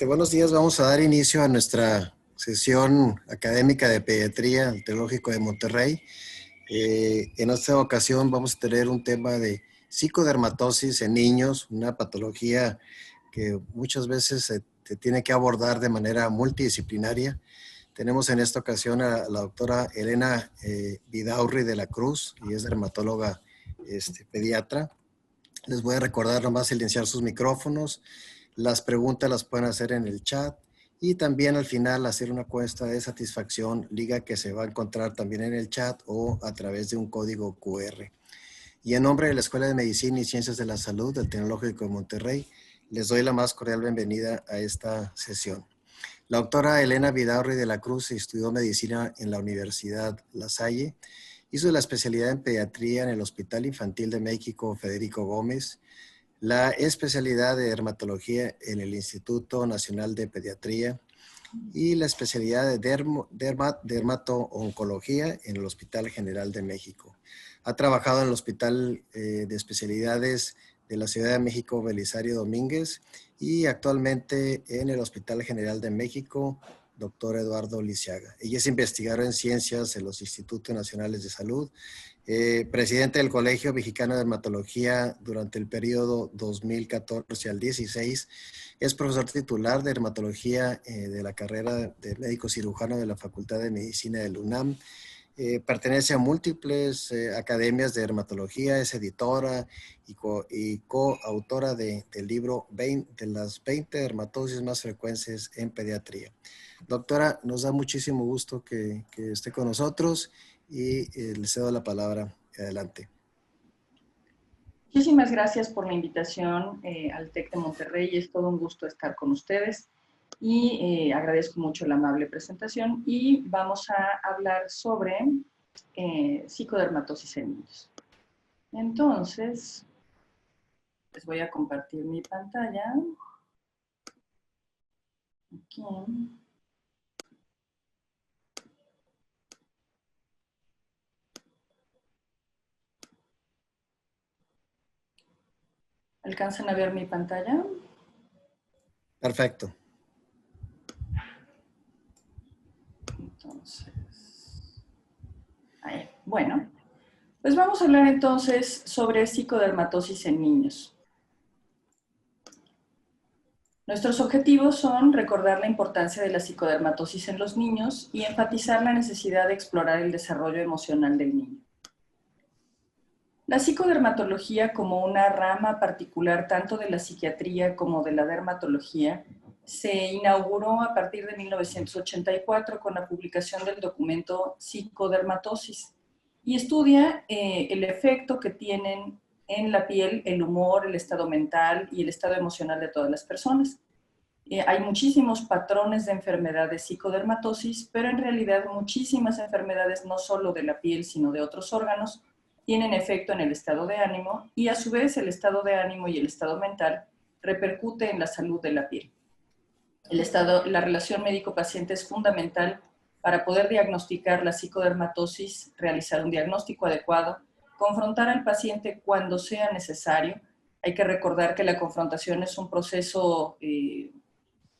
Buenos días, vamos a dar inicio a nuestra sesión académica de pediatría del Tecnológico de Monterrey. En esta ocasión vamos a tener un tema de psicodermatosis en niños, una patología que muchas veces se tiene que abordar de manera multidisciplinaria. Tenemos en esta ocasión a la doctora Elena Vidaurri de la Cruz, y es dermatóloga pediatra. Les voy a recordar nomás silenciar sus micrófonos. Las preguntas las pueden hacer en el chat y también al final hacer una encuesta de satisfacción, liga que se va a encontrar también en el chat o a través de un código QR. Y en nombre de la Escuela de Medicina y Ciencias de la Salud del Tecnológico de Monterrey, les doy la más cordial bienvenida a esta sesión. La doctora Elena Vidaurri de la Cruz estudió medicina en la Universidad La Salle, hizo la especialidad en pediatría en el Hospital Infantil de México Federico Gómez, la especialidad de dermatología en el Instituto Nacional de Pediatría y la especialidad de dermato-oncología en el Hospital General de México. Ha trabajado en el Hospital de Especialidades de la Ciudad de México Belisario Domínguez y actualmente en el Hospital General de México, doctor Eduardo Lisiaga. Ella es investigadora en ciencias en los Institutos Nacionales de Salud, presidente del Colegio Mexicano de Dermatología durante el periodo 2014 al 16, es profesor titular de dermatología de la carrera de médico cirujano de la Facultad de Medicina del UNAM, pertenece a múltiples academias de dermatología, es editora y coautora del libro de las 20 dermatosis más frecuentes en pediatría. Doctora, nos da muchísimo gusto que esté con nosotros y le cedo la palabra. Adelante. Muchísimas gracias por la invitación al TEC de Monterrey. Es todo un gusto estar con ustedes y agradezco mucho la amable presentación y vamos a hablar sobre psicodermatosis en niños. Entonces, les voy a compartir mi pantalla. Aquí. ¿Alcanzan a ver mi pantalla? Perfecto. Entonces, ahí. Bueno, pues vamos a hablar entonces sobre psicodermatosis en niños. Nuestros objetivos son recordar la importancia de la psicodermatosis en los niños y enfatizar la necesidad de explorar el desarrollo emocional del niño. La psicodermatología, como una rama particular tanto de la psiquiatría como de la dermatología, se inauguró a partir de 1984 con la publicación del documento Psicodermatosis y estudia el efecto que tienen en la piel el humor, el estado mental y el estado emocional de todas las personas. Hay muchísimos patrones de enfermedad de psicodermatosis, pero en realidad muchísimas enfermedades no solo de la piel, sino de otros órganos, tienen efecto en el estado de ánimo y a su vez el estado de ánimo y el estado mental repercute en la salud de la piel. La relación médico-paciente es fundamental para poder diagnosticar la psicodermatosis, realizar un diagnóstico adecuado, confrontar al paciente cuando sea necesario. Hay que recordar que la confrontación es un proceso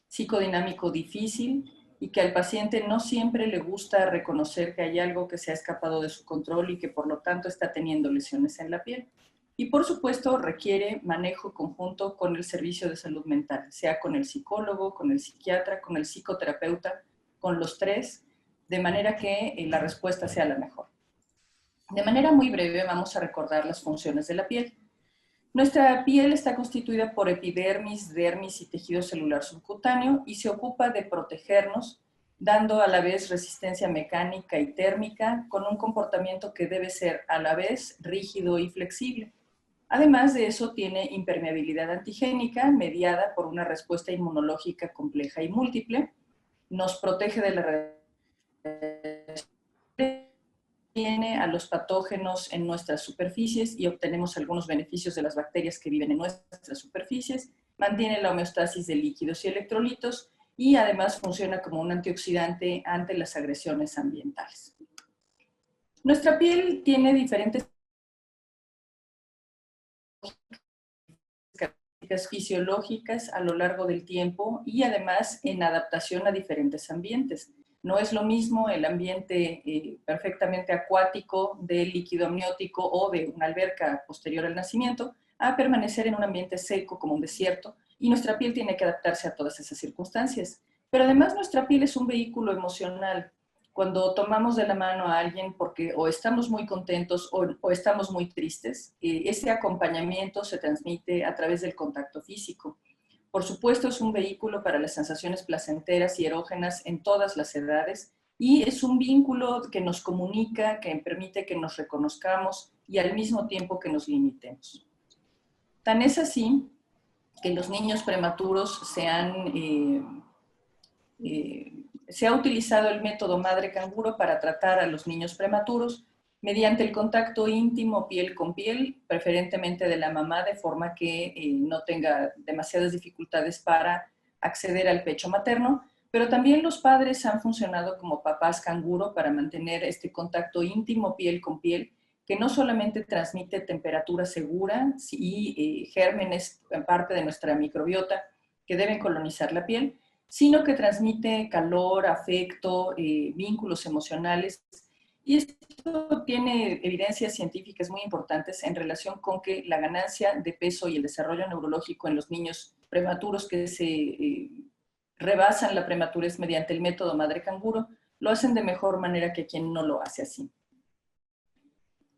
psicodinámico difícil y que al paciente no siempre le gusta reconocer que hay algo que se ha escapado de su control y que por lo tanto está teniendo lesiones en la piel. Y por supuesto requiere manejo conjunto con el servicio de salud mental, sea con el psicólogo, con el psiquiatra, con el psicoterapeuta, con los tres, de manera que la respuesta sea la mejor. De manera muy breve vamos a recordar las funciones de la piel. Nuestra piel está constituida por epidermis, dermis y tejido celular subcutáneo y se ocupa de protegernos, dando a la vez resistencia mecánica y térmica con un comportamiento que debe ser a la vez rígido y flexible. Además de eso, tiene impermeabilidad antigénica mediada por una respuesta inmunológica compleja y múltiple, nos protege de la tiene a los patógenos en nuestras superficies y obtenemos algunos beneficios de las bacterias que viven en nuestras superficies, mantiene la homeostasis de líquidos y electrolitos y además funciona como un antioxidante ante las agresiones ambientales. Nuestra piel tiene diferentes fisiológicas a lo largo del tiempo y además en adaptación a diferentes ambientes. No es lo mismo el ambiente perfectamente acuático del líquido amniótico o de una alberca posterior al nacimiento a permanecer en un ambiente seco como un desierto, y nuestra piel tiene que adaptarse a todas esas circunstancias. Pero además nuestra piel es un vehículo emocional. Cuando tomamos de la mano a alguien porque o estamos muy contentos o estamos muy tristes, ese acompañamiento se transmite a través del contacto físico. Por supuesto, es un vehículo para las sensaciones placenteras y erógenas en todas las edades, y es un vínculo que nos comunica, que permite que nos reconozcamos y al mismo tiempo que nos limitemos. Tan es así que los niños prematuros se ha utilizado el método madre canguro para tratar a los niños prematuros mediante el contacto íntimo piel con piel, preferentemente de la mamá, de forma que no tenga demasiadas dificultades para acceder al pecho materno, pero también los padres han funcionado como papás canguro para mantener este contacto íntimo piel con piel, que no solamente transmite temperatura segura y gérmenes en parte de nuestra microbiota que deben colonizar la piel, sino que transmite calor, afecto, vínculos emocionales. Y esto tiene evidencias científicas muy importantes en relación con que la ganancia de peso y el desarrollo neurológico en los niños prematuros que se rebasan la prematurez mediante el método madre canguro lo hacen de mejor manera que quien no lo hace así.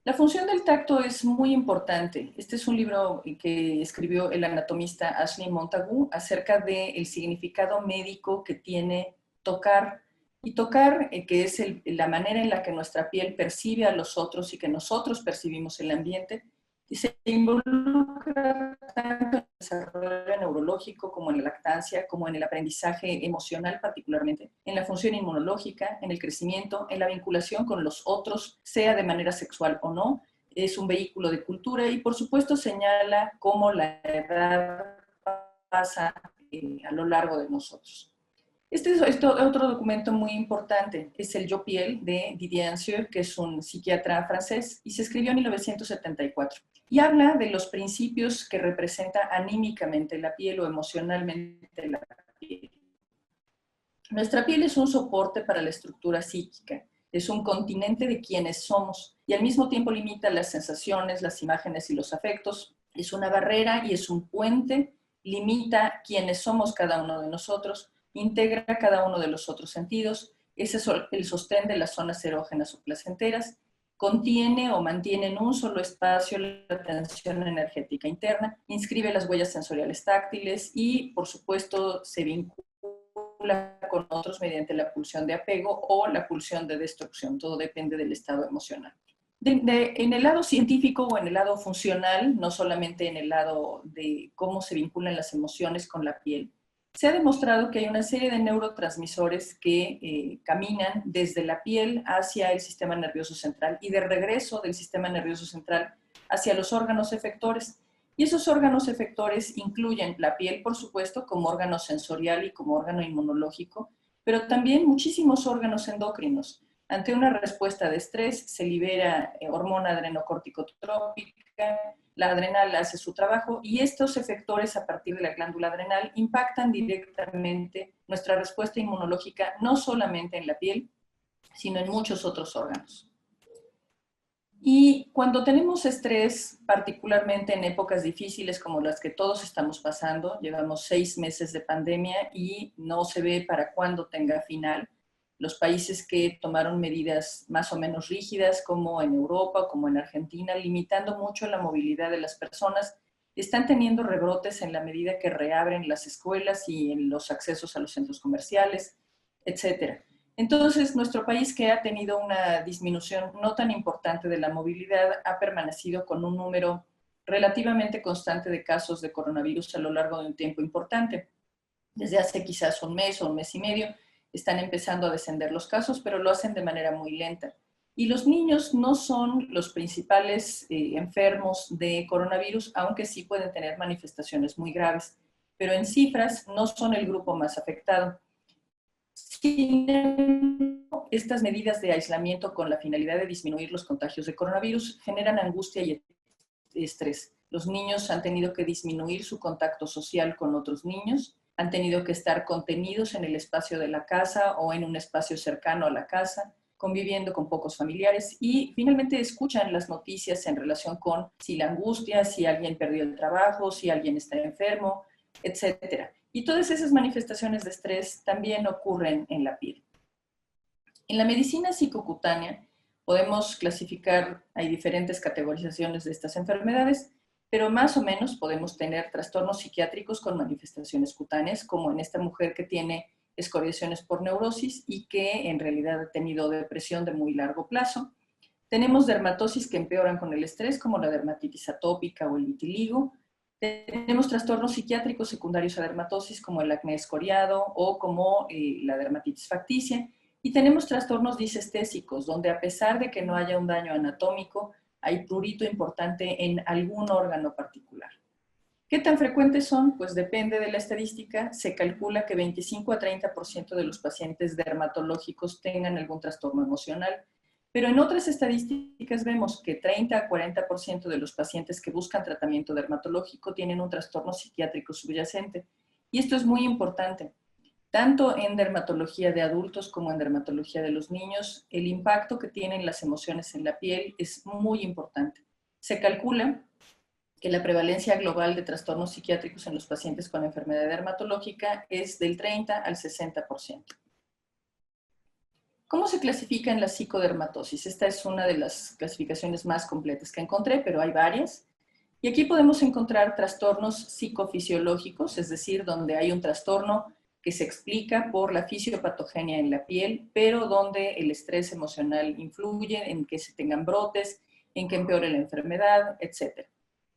La función del tacto es muy importante. Este es un libro que escribió el anatomista Ashley Montagu acerca del significado médico que tiene tocar. Y tocar, que es la manera en la que nuestra piel percibe a los otros y que nosotros percibimos el ambiente, y se involucra tanto en el desarrollo neurológico como en la lactancia, como en el aprendizaje emocional particularmente, en la función inmunológica, en el crecimiento, en la vinculación con los otros, sea de manera sexual o no. Es un vehículo de cultura y por supuesto señala cómo la edad pasa a lo largo de nosotros. Este es otro documento muy importante, es el Yo Piel de Didier Ansieux, que es un psiquiatra francés, y se escribió en 1974. Y habla de los principios que representa anímicamente la piel o emocionalmente la piel. Nuestra piel es un soporte para la estructura psíquica, es un continente de quienes somos y al mismo tiempo limita las sensaciones, las imágenes y los afectos. Es una barrera y es un puente, limita quiénes somos cada uno de nosotros, integra cada uno de los otros sentidos, es el sostén de las zonas erógenas o placenteras, contiene o mantiene en un solo espacio la tensión energética interna, inscribe las huellas sensoriales táctiles y, por supuesto, se vincula con otros mediante la pulsión de apego o la pulsión de destrucción. Todo depende del estado emocional. En el lado científico o en el lado funcional, no solamente en el lado de cómo se vinculan las emociones con la piel, se ha demostrado que hay una serie de neurotransmisores que caminan desde la piel hacia el sistema nervioso central y de regreso del sistema nervioso central hacia los órganos efectores. Y esos órganos efectores incluyen la piel, por supuesto, como órgano sensorial y como órgano inmunológico, pero también muchísimos órganos endocrinos. Ante una respuesta de estrés se libera hormona adrenocorticotrópica, la adrenal hace su trabajo y estos efectores a partir de la glándula adrenal impactan directamente nuestra respuesta inmunológica, no solamente en la piel, sino en muchos otros órganos. Y cuando tenemos estrés, particularmente en épocas difíciles como las que todos estamos pasando, llevamos 6 meses de pandemia y no se ve para cuándo tenga final. Los países que tomaron medidas más o menos rígidas, como en Europa, como en Argentina, limitando mucho la movilidad de las personas, están teniendo rebrotes en la medida que reabren las escuelas y en los accesos a los centros comerciales, etcétera. Entonces, nuestro país, que ha tenido una disminución no tan importante de la movilidad, ha permanecido con un número relativamente constante de casos de coronavirus a lo largo de un tiempo importante. Desde hace quizás un mes o un mes y medio, están empezando a descender los casos, pero lo hacen de manera muy lenta. Y los niños no son los principales enfermos de coronavirus, aunque sí pueden tener manifestaciones muy graves, pero en cifras no son el grupo más afectado. Sin embargo, estas medidas de aislamiento con la finalidad de disminuir los contagios de coronavirus generan angustia y estrés. Los niños han tenido que disminuir su contacto social con otros niños, han tenido que estar contenidos en el espacio de la casa o en un espacio cercano a la casa, conviviendo con pocos familiares y finalmente escuchan las noticias en relación con si la angustia, si alguien perdió el trabajo, si alguien está enfermo, etcétera. Y todas esas manifestaciones de estrés también ocurren en la piel. En la medicina psicocutánea podemos clasificar, hay diferentes categorizaciones de estas enfermedades, pero más o menos podemos tener trastornos psiquiátricos con manifestaciones cutáneas, como en esta mujer que tiene escoriaciones por neurosis y que en realidad ha tenido depresión de muy largo plazo. Tenemos dermatosis que empeoran con el estrés, como la dermatitis atópica o el vitiligo. Tenemos trastornos psiquiátricos secundarios a dermatosis, como el acné escoriado o como la dermatitis facticia. Y tenemos trastornos disestésicos, donde a pesar de que no haya un daño anatómico, hay prurito importante en algún órgano particular. ¿Qué tan frecuentes son? Pues depende de la estadística. Se calcula que 25 a 30% de los pacientes dermatológicos tengan algún trastorno emocional, pero en otras estadísticas vemos que 30 a 40% de los pacientes que buscan tratamiento dermatológico tienen un trastorno psiquiátrico subyacente. Y esto es muy importante. Tanto en dermatología de adultos como en dermatología de los niños, el impacto que tienen las emociones en la piel es muy importante. Se calcula que la prevalencia global de trastornos psiquiátricos en los pacientes con enfermedad dermatológica es del 30 al 60%. ¿Cómo se clasifica en la psicodermatosis? Esta es una de las clasificaciones más completas que encontré, pero hay varias. Y aquí podemos encontrar trastornos psicofisiológicos, es decir, donde hay un trastorno que se explica por la fisiopatogenia en la piel, pero donde el estrés emocional influye en que se tengan brotes, en que empeore la enfermedad, etc.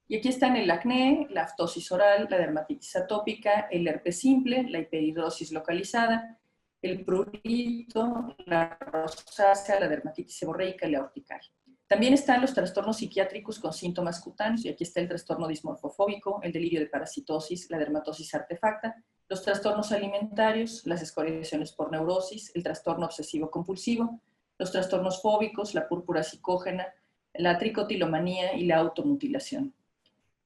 Y aquí están el acné, la aftosis oral, la dermatitis atópica, el herpes simple, la hiperhidrosis localizada, el prurito, la rosácea, la dermatitis seborreica y la urticaria. También están los trastornos psiquiátricos con síntomas cutáneos, y aquí está el trastorno dismorfofóbico, el delirio de parasitosis, la dermatosis artefacta, los trastornos alimentarios, las escoriaciones por neurosis, el trastorno obsesivo-compulsivo, los trastornos fóbicos, la púrpura psicógena, la tricotilomanía y la automutilación.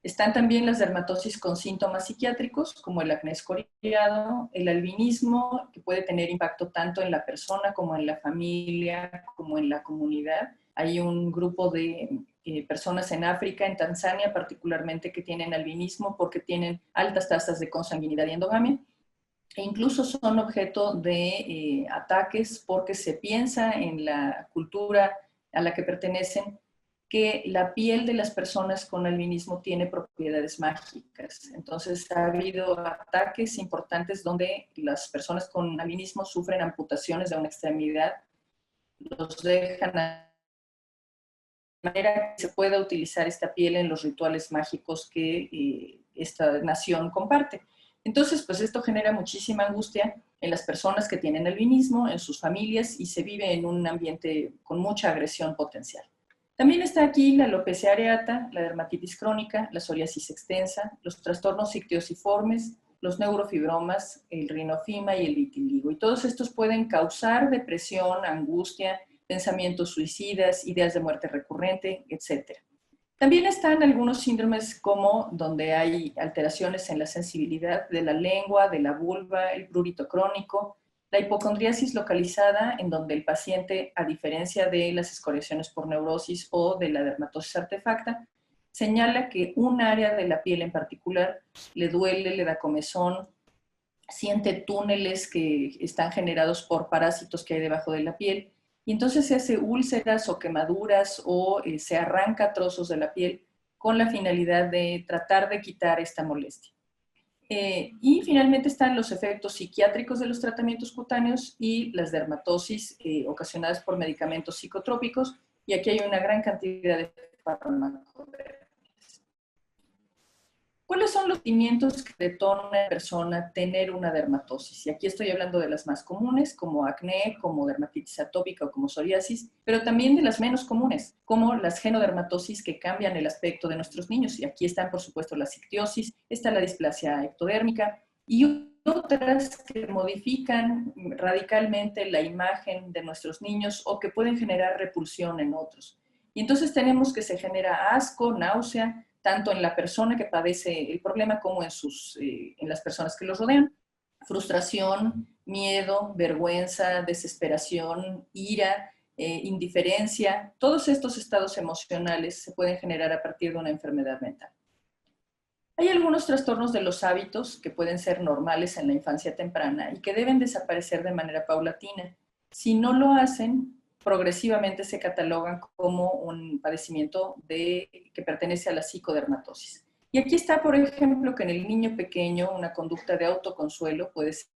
Están también las dermatosis con síntomas psiquiátricos, como el acné escoriado, el albinismo, que puede tener impacto tanto en la persona como en la familia, como en la comunidad. Hay un grupo de personas en África, en Tanzania particularmente, que tienen albinismo porque tienen altas tasas de consanguinidad y endogamia, e incluso son objeto de ataques porque se piensa en la cultura a la que pertenecen que la piel de las personas con albinismo tiene propiedades mágicas. Entonces ha habido ataques importantes donde las personas con albinismo sufren amputaciones de una extremidad, los dejan a manera que se pueda utilizar esta piel en los rituales mágicos que esta nación comparte. Entonces, pues esto genera muchísima angustia en las personas que tienen albinismo, en sus familias, y se vive en un ambiente con mucha agresión potencial. También está aquí la alopecia areata, la dermatitis crónica, la psoriasis extensa, los trastornos ictiosiformes, los neurofibromas, el rinofima y el vitiligo. Y todos estos pueden causar depresión, angustia, pensamientos suicidas, ideas de muerte recurrente, etc. También están algunos síndromes como donde hay alteraciones en la sensibilidad de la lengua, de la vulva, el prurito crónico, la hipocondriasis localizada, en donde el paciente, a diferencia de las escoriaciones por neurosis o de la dermatosis artefacta, señala que un área de la piel en particular le duele, le da comezón, siente túneles que están generados por parásitos que hay debajo de la piel, y entonces se hace úlceras o quemaduras o se arranca trozos de la piel con la finalidad de tratar de quitar esta molestia. Y finalmente están los efectos psiquiátricos de los tratamientos cutáneos y las dermatosis ocasionadas por medicamentos psicotrópicos, y aquí hay una gran cantidad de fármacos. ¿Cuáles son los sentimientos que detona a una persona tener una dermatosis? Y aquí estoy hablando de las más comunes, como acné, como dermatitis atópica o como psoriasis, pero también de las menos comunes, como las genodermatosis que cambian el aspecto de nuestros niños. Y aquí están, por supuesto, la ictiosis, está la displasia ectodérmica y otras que modifican radicalmente la imagen de nuestros niños o que pueden generar repulsión en otros. Y entonces tenemos que se genera asco, náusea, tanto en la persona que padece el problema como en las personas que los rodean. Frustración, miedo, vergüenza, desesperación, ira, indiferencia, todos estos estados emocionales se pueden generar a partir de una enfermedad mental. Hay algunos trastornos de los hábitos que pueden ser normales en la infancia temprana y que deben desaparecer de manera paulatina. Si no lo hacen, progresivamente se catalogan como un padecimiento que pertenece a la psicodermatosis. Y aquí está, por ejemplo, que en el niño pequeño una conducta de autoconsuelo puede ser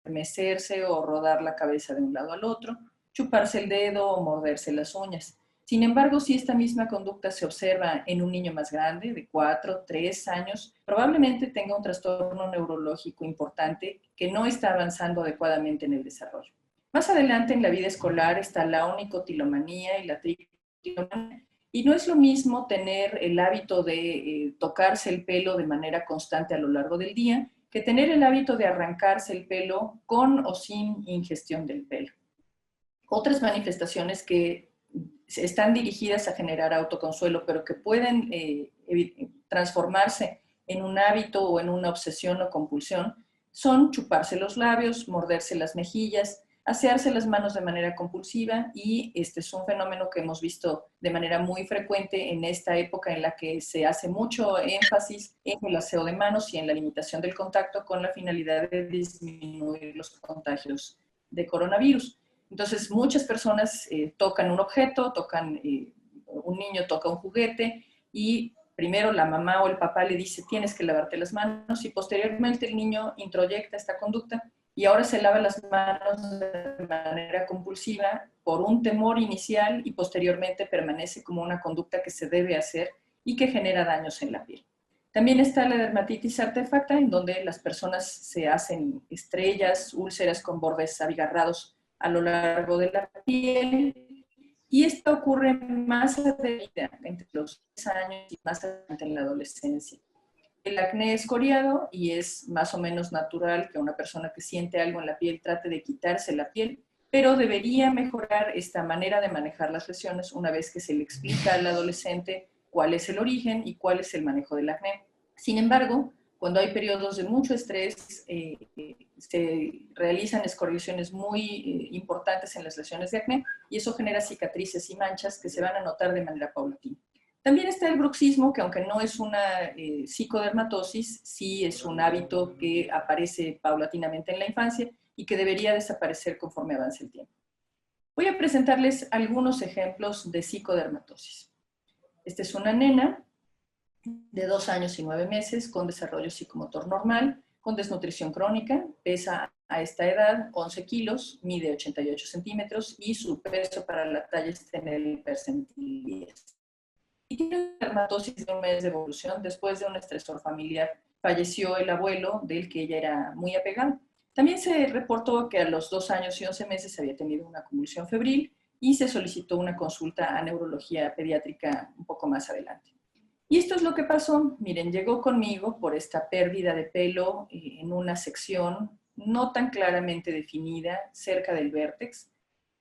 mecerse o rodar la cabeza de un lado al otro, chuparse el dedo o morderse las uñas. Sin embargo, si esta misma conducta se observa en un niño más grande, de 4, 3 años, probablemente tenga un trastorno neurológico importante que no está avanzando adecuadamente en el desarrollo. Más adelante en la vida escolar está la onicotilomanía y la tricotilomanía, y no es lo mismo tener el hábito de tocarse el pelo de manera constante a lo largo del día que tener el hábito de arrancarse el pelo con o sin ingestión del pelo. Otras manifestaciones que están dirigidas a generar autoconsuelo, pero que pueden transformarse en un hábito o en una obsesión o compulsión, son chuparse los labios, morderse las mejillas, asearse las manos de manera compulsiva, y este es un fenómeno que hemos visto de manera muy frecuente en esta época en la que se hace mucho énfasis en el aseo de manos y en la limitación del contacto con la finalidad de disminuir los contagios de coronavirus. Entonces, muchas personas tocan un objeto, un niño toca un juguete y primero la mamá o el papá le dice tienes que lavarte las manos, y posteriormente el niño introyecta esta conducta y ahora se lava las manos de manera compulsiva por un temor inicial y posteriormente permanece como una conducta que se debe hacer y que genera daños en la piel. También está la dermatitis artefacta, en donde las personas se hacen estrellas, úlceras con bordes abigarrados a lo largo de la piel, y esto ocurre más adelante, entre los 10 años y más adelante en la adolescencia. El acné es coriado y es más o menos natural que una persona que siente algo en la piel trate de quitarse la piel, pero debería mejorar esta manera de manejar las lesiones una vez que se le explica al adolescente cuál es el origen y cuál es el manejo del acné. Sin embargo, cuando hay periodos de mucho estrés, se realizan escoriaciones muy importantes en las lesiones de acné, y eso genera cicatrices y manchas que se van a notar de manera paulatina. También está el bruxismo, que aunque no es una psicodermatosis, sí es un hábito que aparece paulatinamente en la infancia y que debería desaparecer conforme avance el tiempo. Voy a presentarles algunos ejemplos de psicodermatosis. Esta es una nena de 2 años y 9 meses con desarrollo psicomotor normal, con desnutrición crónica, pesa a esta edad 11 kilos, mide 88 centímetros y su peso para la talla está en el percentil 10. Y tiene dermatosis de un mes de evolución después de un estresor familiar. Falleció el abuelo del que ella era muy apegada. También se reportó que a los 2 años y 11 meses había tenido una convulsión febril y se solicitó una consulta a neurología pediátrica un poco más adelante. Y esto es lo que pasó. Miren, llegó conmigo por esta pérdida de pelo en una sección no tan claramente definida cerca del vértex.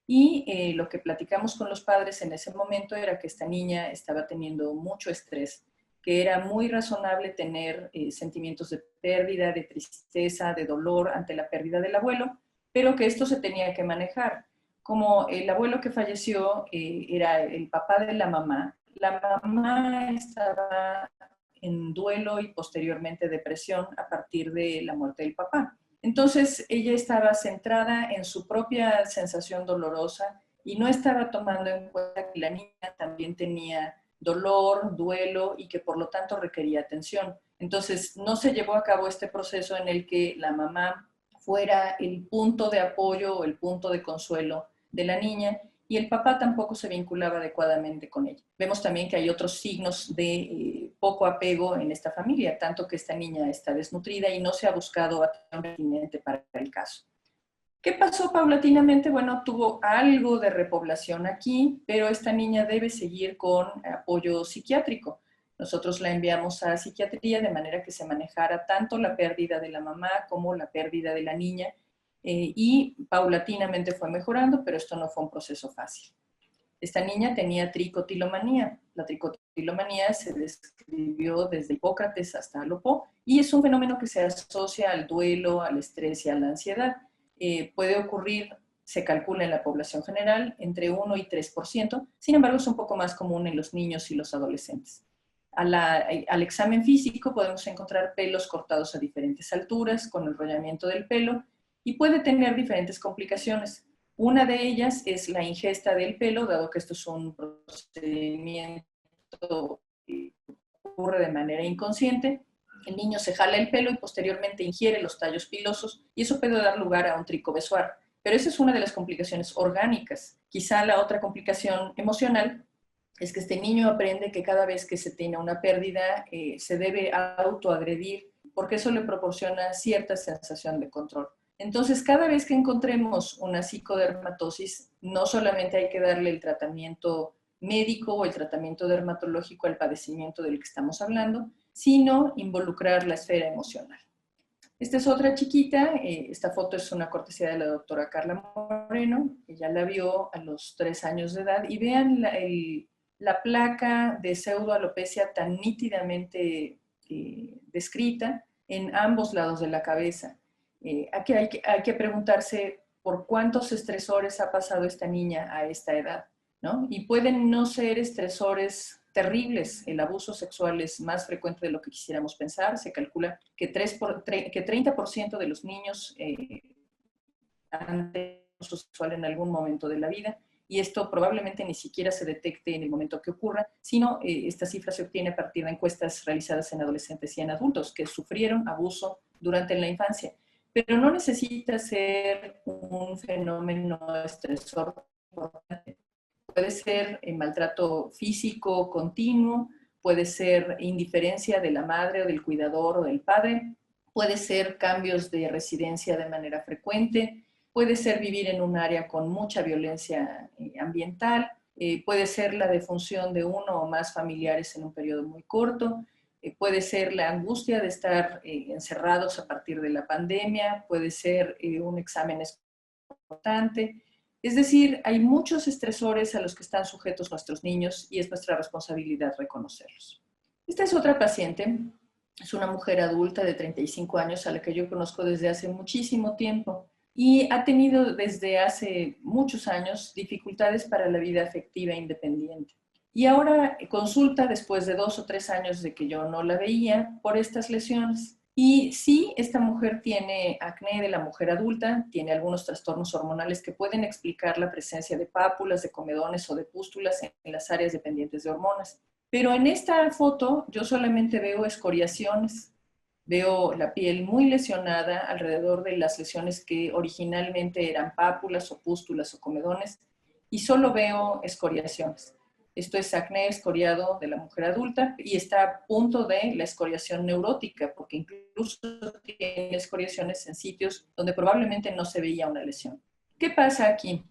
Y lo que platicamos con los padres en ese momento era que esta niña estaba teniendo mucho estrés, que era muy razonable tener sentimientos de pérdida, de tristeza, de dolor ante la pérdida del abuelo, pero que esto se tenía que manejar. Como el abuelo que falleció era el papá de la mamá estaba en duelo y posteriormente depresión a partir de la muerte del papá. Entonces ella estaba centrada en su propia sensación dolorosa y no estaba tomando en cuenta que la niña también tenía dolor, duelo y que por lo tanto requería atención. Entonces no se llevó a cabo este proceso en el que la mamá fuera el punto de apoyo o el punto de consuelo de la niña, y el papá tampoco se vinculaba adecuadamente con ella. Vemos también que hay otros signos de poco apego en esta familia, tanto que esta niña está desnutrida y no se ha buscado atención pertinente para el caso. ¿Qué pasó paulatinamente? Bueno, tuvo algo de repoblación aquí, pero esta niña debe seguir con apoyo psiquiátrico. Nosotros la enviamos a psiquiatría de manera que se manejara tanto la pérdida de la mamá como la pérdida de la niña, y paulatinamente fue mejorando, pero esto no fue un proceso fácil. Esta niña tenía tricotilomanía. La tricotilomanía dermatopilomanía se describió desde Hipócrates hasta Alopó y es un fenómeno que se asocia al duelo, al estrés y a la ansiedad. Puede ocurrir, se calcula en la población general, entre 1 y 3%, sin embargo es un poco más común en los niños y los adolescentes. Al examen físico podemos encontrar pelos cortados a diferentes alturas, con enrollamiento del pelo, y puede tener diferentes complicaciones. Una de ellas es la ingesta del pelo, dado que esto es un procedimiento que ocurre de manera inconsciente. El niño se jala el pelo y posteriormente ingiere los tallos pilosos, y eso puede dar lugar a un tricobesoar. Pero esa es una de las complicaciones orgánicas. Quizá la otra complicación emocional es que este niño aprende que cada vez que se tiene una pérdida se debe autoagredir, porque eso le proporciona cierta sensación de control. Entonces, cada vez que encontremos una psicodermatosis, no solamente hay que darle el tratamiento médico o el tratamiento dermatológico al padecimiento del que estamos hablando, sino involucrar la esfera emocional. Esta es otra chiquita, esta foto es una cortesía de la doctora Carla Moreno, ella la vio a los 3 años de edad, y vean la placa de pseudoalopecia tan nítidamente descrita en ambos lados de la cabeza. Aquí hay que preguntarse por cuántos estresores ha pasado esta niña a esta edad, ¿no? Y pueden no ser estresores terribles. El abuso sexual es más frecuente de lo que quisiéramos pensar. Se calcula que 30% de los niños han tenido abuso sexual en algún momento de la vida, y esto probablemente ni siquiera se detecte en el momento que ocurra, sino esta cifra se obtiene a partir de encuestas realizadas en adolescentes y en adultos que sufrieron abuso durante la infancia. Pero no necesita ser un fenómeno estresor importante. Puede ser maltrato físico continuo, puede ser indiferencia de la madre o del cuidador o del padre, puede ser cambios de residencia de manera frecuente, puede ser vivir en un área con mucha violencia ambiental, puede ser la defunción de uno o más familiares en un periodo muy corto, puede ser la angustia de estar encerrados a partir de la pandemia, puede ser un examen importante. Es decir, hay muchos estresores a los que están sujetos nuestros niños y es nuestra responsabilidad reconocerlos. Esta es otra paciente, es una mujer adulta de 35 años a la que yo conozco desde hace muchísimo tiempo y ha tenido desde hace muchos años dificultades para la vida afectiva independiente. Y ahora consulta después de 2 o 3 años de que yo no la veía por estas lesiones. Y sí, esta mujer tiene acné de la mujer adulta, tiene algunos trastornos hormonales que pueden explicar la presencia de pápulas, de comedones o de pústulas en las áreas dependientes de hormonas. Pero en esta foto yo solamente veo escoriaciones, veo la piel muy lesionada alrededor de las lesiones que originalmente eran pápulas o pústulas o comedones, y solo veo escoriaciones. Esto es acné escoriado de la mujer adulta y está a punto de la escoriación neurótica, porque incluso tiene escoriaciones en sitios donde probablemente no se veía una lesión. ¿Qué pasa aquí?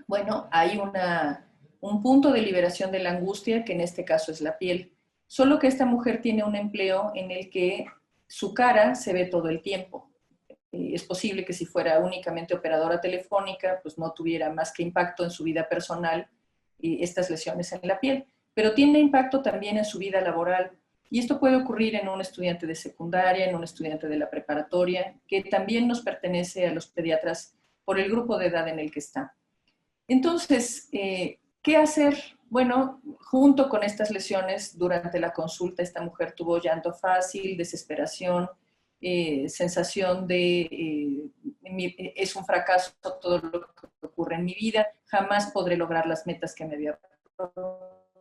Bueno, hay un punto de liberación de la angustia, que en este caso es la piel. Solo que esta mujer tiene un empleo en el que su cara se ve todo el tiempo. Es posible que si fuera únicamente operadora telefónica, pues no tuviera más que impacto en su vida personal estas lesiones en la piel, pero tiene impacto también en su vida laboral. Y esto puede ocurrir en un estudiante de secundaria, en un estudiante de la preparatoria, que también nos pertenece a los pediatras por el grupo de edad en el que está. Entonces, ¿qué hacer? Bueno, junto con estas lesiones, durante la consulta, esta mujer tuvo llanto fácil, desesperación, sensación de es un fracaso todo lo que ocurre en mi vida, jamás podré lograr las metas que me había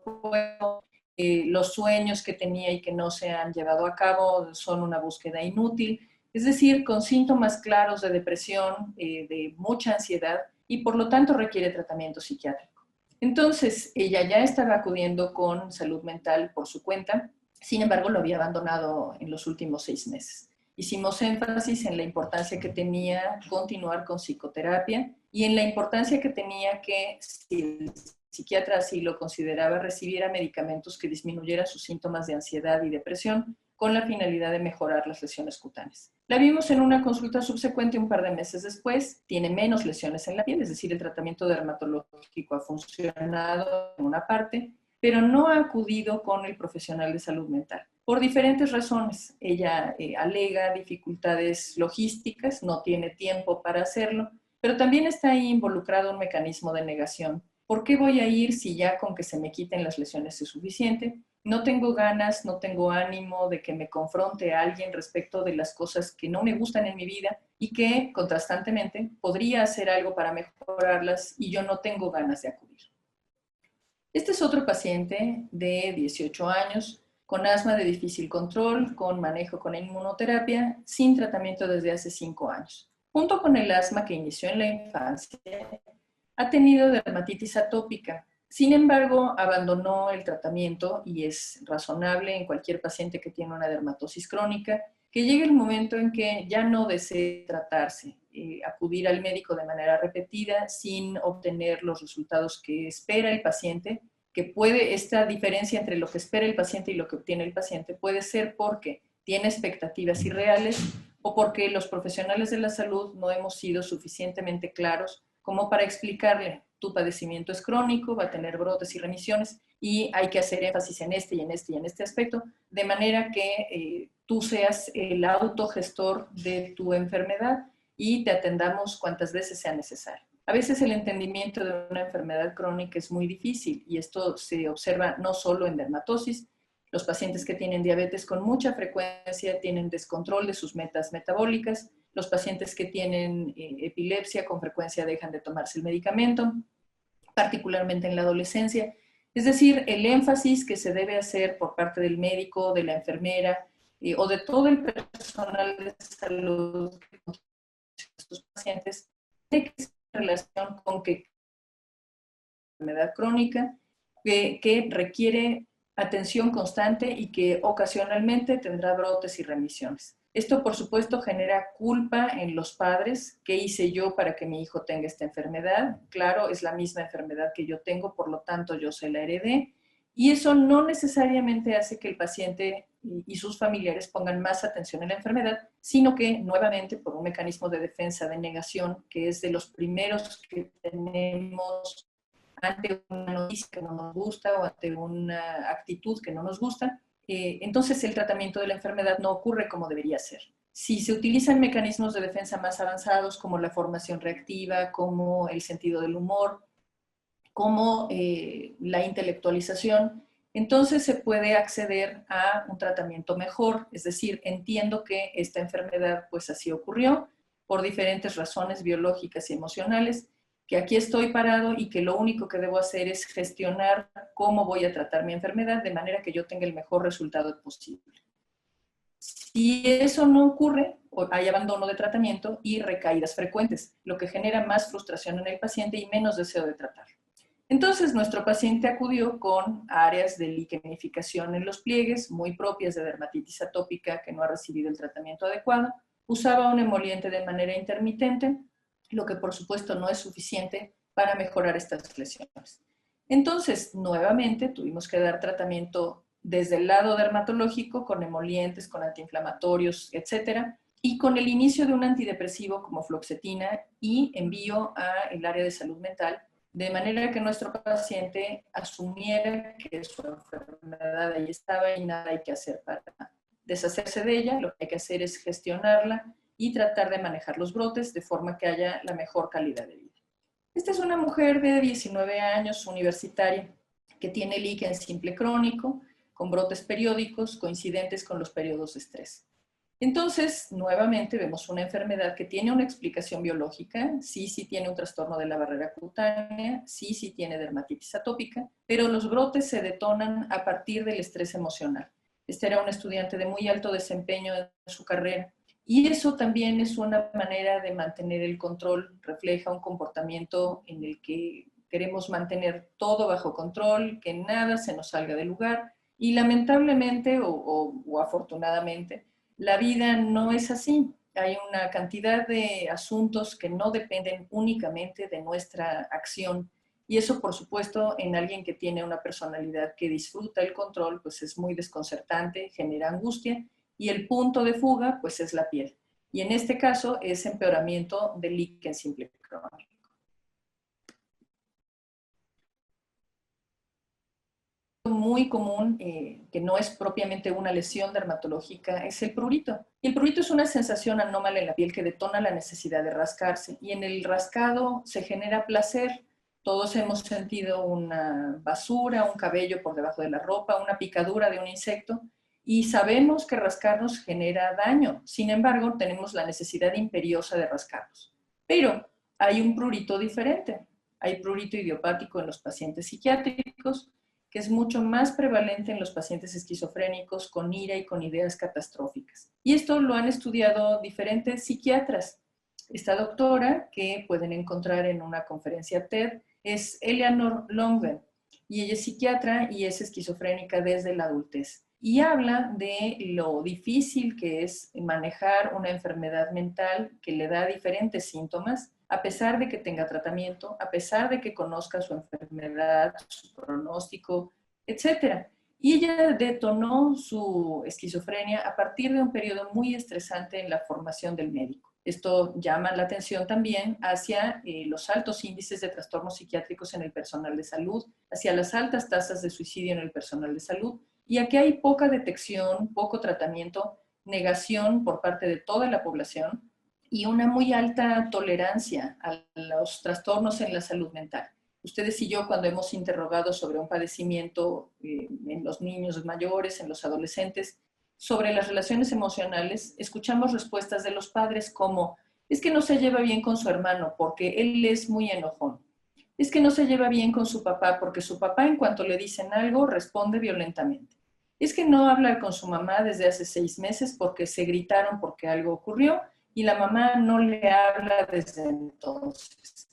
propuesto, los sueños que tenía y que no se han llevado a cabo son una búsqueda inútil, es decir, con síntomas claros de depresión, de mucha ansiedad, y por lo tanto requiere tratamiento psiquiátrico. Entonces, ella ya estaba acudiendo con salud mental por su cuenta, sin embargo, lo había abandonado en los últimos 6 meses. Hicimos énfasis en la importancia que tenía continuar con psicoterapia y en la importancia que tenía que, si el psiquiatra así lo consideraba, recibiera medicamentos que disminuyeran sus síntomas de ansiedad y depresión con la finalidad de mejorar las lesiones cutáneas. La vimos en una consulta subsecuente un par de meses después, tiene menos lesiones en la piel, es decir, el tratamiento dermatológico ha funcionado en una parte, pero no ha acudido con el profesional de salud mental. Por diferentes razones. Ella alega dificultades logísticas, no tiene tiempo para hacerlo, pero también está ahí involucrado un mecanismo de negación. ¿Por qué voy a ir si ya con que se me quiten las lesiones es suficiente? No tengo ganas, no tengo ánimo de que me confronte a alguien respecto de las cosas que no me gustan en mi vida y que, contrastantemente, podría hacer algo para mejorarlas y yo no tengo ganas de acudir. Este es otro paciente de 18 años con asma de difícil control, con manejo con inmunoterapia, sin tratamiento desde hace 5 años. Junto con el asma que inició en la infancia, ha tenido dermatitis atópica. Sin embargo, abandonó el tratamiento y es razonable en cualquier paciente que tiene una dermatosis crónica que llegue el momento en que ya no desee tratarse, acudir al médico de manera repetida sin obtener los resultados que espera el paciente, que puede, esta diferencia entre lo que espera el paciente y lo que obtiene el paciente puede ser porque tiene expectativas irreales o porque los profesionales de la salud no hemos sido suficientemente claros como para explicarle, tu padecimiento es crónico, va a tener brotes y remisiones y hay que hacer énfasis en este y en este y en este aspecto, de manera que tú seas el autogestor de tu enfermedad y te atendamos cuantas veces sea necesario. A veces el entendimiento de una enfermedad crónica es muy difícil y esto se observa no solo en dermatosis. Los pacientes que tienen diabetes con mucha frecuencia tienen descontrol de sus metas metabólicas. Los pacientes que tienen epilepsia con frecuencia dejan de tomarse el medicamento, particularmente en la adolescencia. Es decir, el énfasis que se debe hacer por parte del médico, de la enfermera o de todo el personal de salud que conoce a estos pacientes tiene que ser en relación con que enfermedad crónica que requiere atención constante y que ocasionalmente tendrá brotes y remisiones. Esto, por supuesto, genera culpa en los padres. ¿Qué hice yo para que mi hijo tenga esta enfermedad? Claro, es la misma enfermedad que yo tengo, por lo tanto, yo se la heredé. Y eso no necesariamente hace que el paciente y sus familiares pongan más atención en la enfermedad, sino que, nuevamente, por un mecanismo de defensa, de negación, que es de los primeros que tenemos ante una noticia que no nos gusta o ante una actitud que no nos gusta, entonces el tratamiento de la enfermedad no ocurre como debería ser. Si se utilizan mecanismos de defensa más avanzados como la formación reactiva, como el sentido del humor, como la intelectualización, entonces se puede acceder a un tratamiento mejor. Es decir, entiendo que esta enfermedad pues así ocurrió por diferentes razones biológicas y emocionales, que aquí estoy parado y que lo único que debo hacer es gestionar cómo voy a tratar mi enfermedad de manera que yo tenga el mejor resultado posible. Si eso no ocurre, hay abandono de tratamiento y recaídas frecuentes, lo que genera más frustración en el paciente y menos deseo de tratar. Entonces, nuestro paciente acudió con áreas de liquenificación en los pliegues, muy propias de dermatitis atópica que no ha recibido el tratamiento adecuado. Usaba un emoliente de manera intermitente, lo que por supuesto no es suficiente para mejorar estas lesiones. Entonces, nuevamente, tuvimos que dar tratamiento desde el lado dermatológico con emolientes, con antiinflamatorios, etcétera, y con el inicio de un antidepresivo como fluoxetina y envío al área de salud mental, de manera que nuestro paciente asumiera que su enfermedad ahí estaba y nada hay que hacer para deshacerse de ella. Lo que hay que hacer es gestionarla y tratar de manejar los brotes de forma que haya la mejor calidad de vida. Esta es una mujer de 19 años, universitaria, que tiene líquen simple crónico, con brotes periódicos coincidentes con los periodos de estrés. Entonces, nuevamente vemos una enfermedad que tiene una explicación biológica, sí tiene un trastorno de la barrera cutánea, sí tiene dermatitis atópica, pero los brotes se detonan a partir del estrés emocional. Este era un estudiante de muy alto desempeño en su carrera y eso también es una manera de mantener el control, refleja un comportamiento en el que queremos mantener todo bajo control, que nada se nos salga del lugar y lamentablemente o afortunadamente, la vida no es así. Hay una cantidad de asuntos que no dependen únicamente de nuestra acción. Y eso, por supuesto, en alguien que tiene una personalidad que disfruta el control, pues es muy desconcertante, genera angustia. Y el punto de fuga, pues es la piel. Y en este caso es empeoramiento del líquen simple crónico. muy común, que no es propiamente una lesión dermatológica, es el prurito. Y el prurito es una sensación anómala en la piel que detona la necesidad de rascarse. Y en el rascado se genera placer. Todos hemos sentido una basura, un cabello por debajo de la ropa, una picadura de un insecto, y sabemos que rascarnos genera daño. Sin embargo, tenemos la necesidad imperiosa de rascarnos. Pero hay un prurito diferente. Hay prurito idiopático en los pacientes psiquiátricos, que es mucho más prevalente en los pacientes esquizofrénicos con ira y con ideas catastróficas. Y esto lo han estudiado diferentes psiquiatras. Esta doctora, que pueden encontrar en una conferencia TED, es Eleanor Longven, y ella es psiquiatra y es esquizofrénica desde la adultez. Y habla de lo difícil que es manejar una enfermedad mental que le da diferentes síntomas, a pesar de que tenga tratamiento, a pesar de que conozca su enfermedad, su pronóstico, etc. Y ella detonó su esquizofrenia a partir de un periodo muy estresante en la formación del médico. Esto llama la atención también hacia los altos índices de trastornos psiquiátricos en el personal de salud, hacia las altas tasas de suicidio en el personal de salud, y aquí hay poca detección, poco tratamiento, negación por parte de toda la población y una muy alta tolerancia a los trastornos en la salud mental. Ustedes y yo, cuando hemos interrogado sobre un padecimiento en los niños mayores, en los adolescentes, sobre las relaciones emocionales, escuchamos respuestas de los padres como: es que no se lleva bien con su hermano porque él es muy enojón. Es que no se lleva bien con su papá porque su papá, en cuanto le dicen algo, responde violentamente. Es que no habla con su mamá desde hace 6 meses porque se gritaron porque algo ocurrió y la mamá no le habla desde entonces.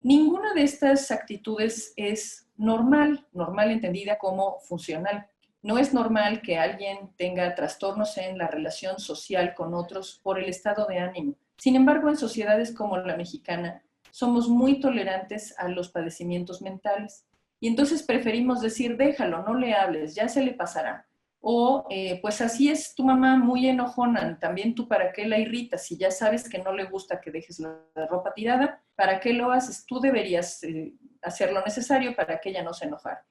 Ninguna de estas actitudes es normal, normal entendida como funcional. No es normal que alguien tenga trastornos en la relación social con otros por el estado de ánimo. Sin embargo, en sociedades como la mexicana, somos muy tolerantes a los padecimientos mentales. Y entonces preferimos decir: déjalo, no le hables, ya se le pasará. O, pues así es tu mamá, muy enojona, también tú para qué la irritas, si ya sabes que no le gusta que dejes la ropa tirada, ¿para qué lo haces? Tú deberías hacer lo necesario para que ella no se enojara.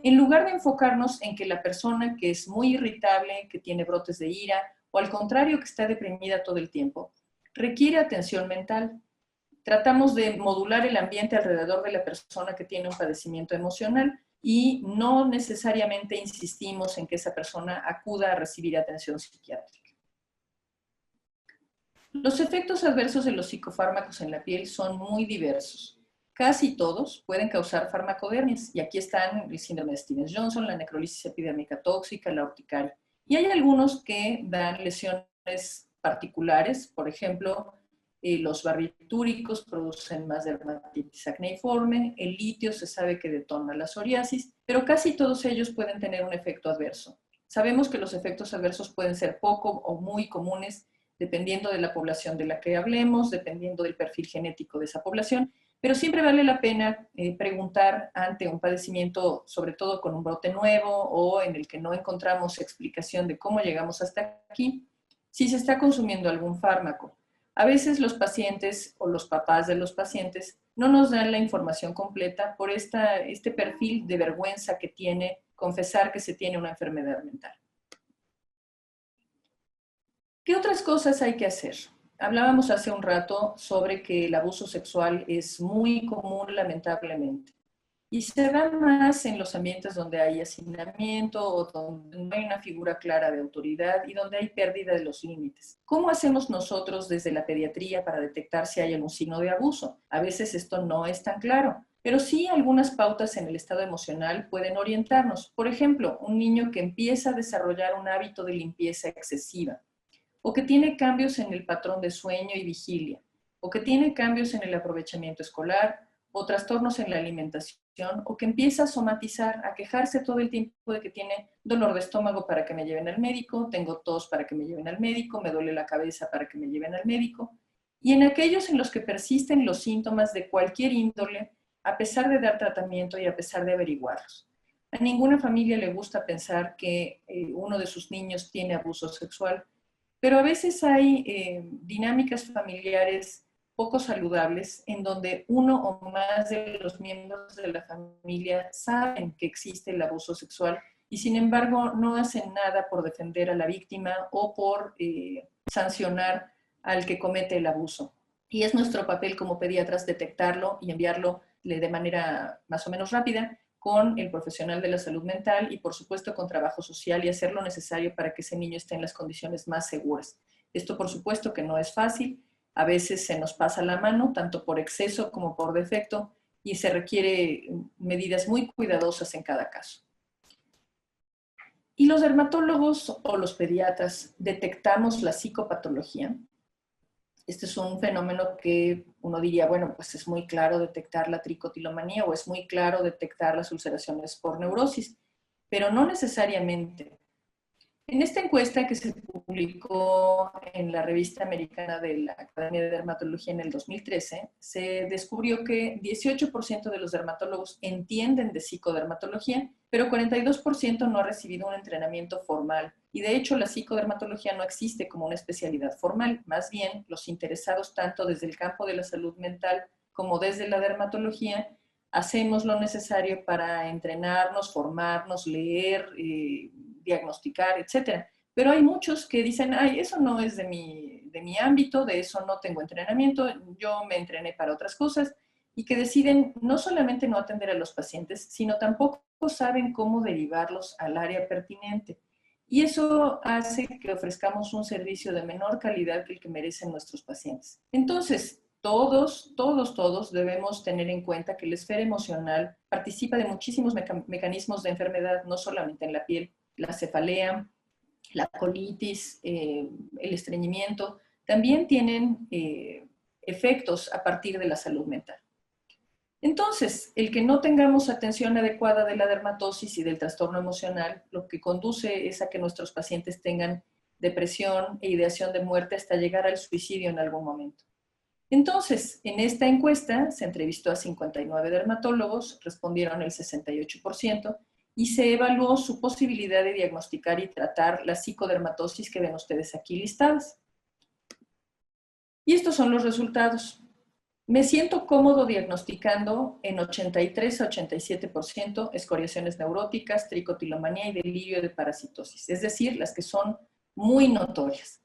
En lugar de enfocarnos en que la persona que es muy irritable, que tiene brotes de ira, o al contrario, que está deprimida todo el tiempo, requiere atención mental. Tratamos de modular el ambiente alrededor de la persona que tiene un padecimiento emocional y no necesariamente insistimos en que esa persona acuda a recibir atención psiquiátrica. Los efectos adversos de los psicofármacos en la piel son muy diversos. Casi todos pueden causar farmacodermias, y aquí están el síndrome de Stevens-Johnson, la necrolisis epidérmica tóxica, la urticaria. Y hay algunos que dan lesiones particulares, por ejemplo, los barbitúricos producen más dermatitis acneiforme, el litio se sabe que detona la psoriasis, pero casi todos ellos pueden tener un efecto adverso. Sabemos que los efectos adversos pueden ser poco o muy comunes dependiendo de la población de la que hablemos, dependiendo del perfil genético de esa población, pero siempre vale la pena preguntar ante un padecimiento, sobre todo con un brote nuevo o en el que no encontramos explicación de cómo llegamos hasta aquí, si se está consumiendo algún fármaco. A veces los pacientes o los papás de los pacientes no nos dan la información completa por este perfil de vergüenza que tiene confesar que se tiene una enfermedad mental. ¿Qué otras cosas hay que hacer? Hablábamos hace un rato sobre que el abuso sexual es muy común, lamentablemente. Y se da más en los ambientes donde hay hacinamiento o donde no hay una figura clara de autoridad y donde hay pérdida de los límites. ¿Cómo hacemos nosotros desde la pediatría para detectar si hay algún signo de abuso? A veces esto no es tan claro, pero sí algunas pautas en el estado emocional pueden orientarnos. Por ejemplo, un niño que empieza a desarrollar un hábito de limpieza excesiva, o que tiene cambios en el patrón de sueño y vigilia, o que tiene cambios en el aprovechamiento escolar, o trastornos en la alimentación, o que empieza a somatizar, a quejarse todo el tiempo de que tiene dolor de estómago para que me lleven al médico, tengo tos para que me lleven al médico, me duele la cabeza para que me lleven al médico. Y en aquellos en los que persisten los síntomas de cualquier índole, a pesar de dar tratamiento y a pesar de averiguarlos. A ninguna familia le gusta pensar que uno de sus niños tiene abuso sexual, pero a veces hay dinámicas familiares poco saludables en donde uno o más de los miembros de la familia saben que existe el abuso sexual y sin embargo no hacen nada por defender a la víctima o por sancionar al que comete el abuso. Y es nuestro papel como pediatras detectarlo y enviarlo de manera más o menos rápida con el profesional de la salud mental y por supuesto con trabajo social y hacer lo necesario para que ese niño esté en las condiciones más seguras. Esto por supuesto que no es fácil, a veces se nos pasa la mano, tanto por exceso como por defecto, y se requiere medidas muy cuidadosas en cada caso. Y los dermatólogos o los pediatras detectamos la psicopatología. Este es un fenómeno que uno diría, bueno, pues es muy claro detectar la tricotilomanía o es muy claro detectar las ulceraciones por neurosis, pero no necesariamente. En esta encuesta que se publicó en la revista americana de la Academia de Dermatología en el 2013, se descubrió que 18% de los dermatólogos entienden de psicodermatología, pero 42% no ha recibido un entrenamiento formal. Y de hecho, la psicodermatología no existe como una especialidad formal. Más bien, los interesados tanto desde el campo de la salud mental como desde la dermatología hacemos lo necesario para entrenarnos, formarnos, leer, diagnosticar, etcétera. Pero hay muchos que dicen, ay, eso no es de mi ámbito, de eso no tengo entrenamiento, yo me entrené para otras cosas, y que deciden no solamente no atender a los pacientes, sino tampoco saben cómo derivarlos al área pertinente. Y eso hace que ofrezcamos un servicio de menor calidad que el que merecen nuestros pacientes. Entonces, todos debemos tener en cuenta que la esfera emocional participa de muchísimos mecanismos de enfermedad, no solamente en la piel, la cefalea, la colitis, el estreñimiento, también tienen efectos a partir de la salud mental. Entonces, el que no tengamos atención adecuada de la dermatosis y del trastorno emocional, lo que conduce es a que nuestros pacientes tengan depresión e ideación de muerte hasta llegar al suicidio en algún momento. Entonces, en esta encuesta se entrevistó a 59 dermatólogos, respondieron el 68%, y se evaluó su posibilidad de diagnosticar y tratar la psicodermatosis que ven ustedes aquí listadas. Y estos son los resultados. Me siento cómodo diagnosticando en 83 a 87% escoriaciones neuróticas, tricotilomanía y delirio de parasitosis, es decir, las que son muy notorias.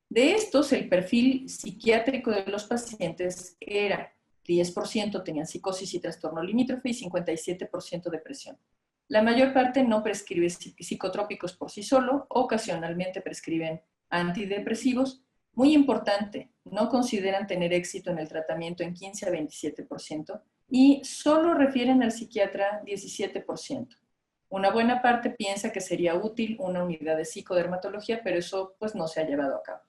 De estos, el perfil psiquiátrico de los pacientes era 10% tenían psicosis y trastorno limítrofe y 57% depresión. La mayor parte no prescribe psicotrópicos por sí solo, ocasionalmente prescriben antidepresivos. Muy importante, no consideran tener éxito en el tratamiento en 15 a 27% y solo refieren al psiquiatra 17%. Una buena parte piensa que sería útil una unidad de psicodermatología, pero eso pues no se ha llevado a cabo.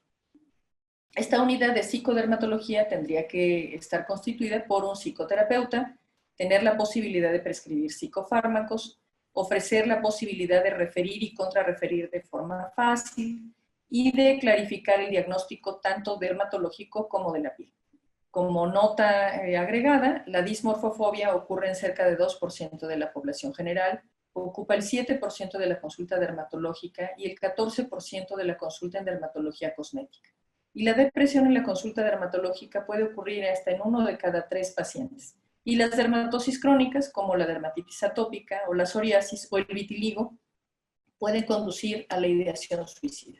Esta unidad de psicodermatología tendría que estar constituida por un psicoterapeuta, tener la posibilidad de prescribir psicofármacos, ofrecer la posibilidad de referir y contrarreferir de forma fácil y de clarificar el diagnóstico tanto dermatológico como de la piel. Como nota agregada, la dismorfofobia ocurre en cerca de 2% de la población general, ocupa el 7% de la consulta dermatológica y el 14% de la consulta en dermatología cosmética. Y la depresión en la consulta dermatológica puede ocurrir hasta en 1 de cada 3 pacientes. Y las dermatosis crónicas, como la dermatitis atópica o la psoriasis o el vitiligo, pueden conducir a la ideación suicida.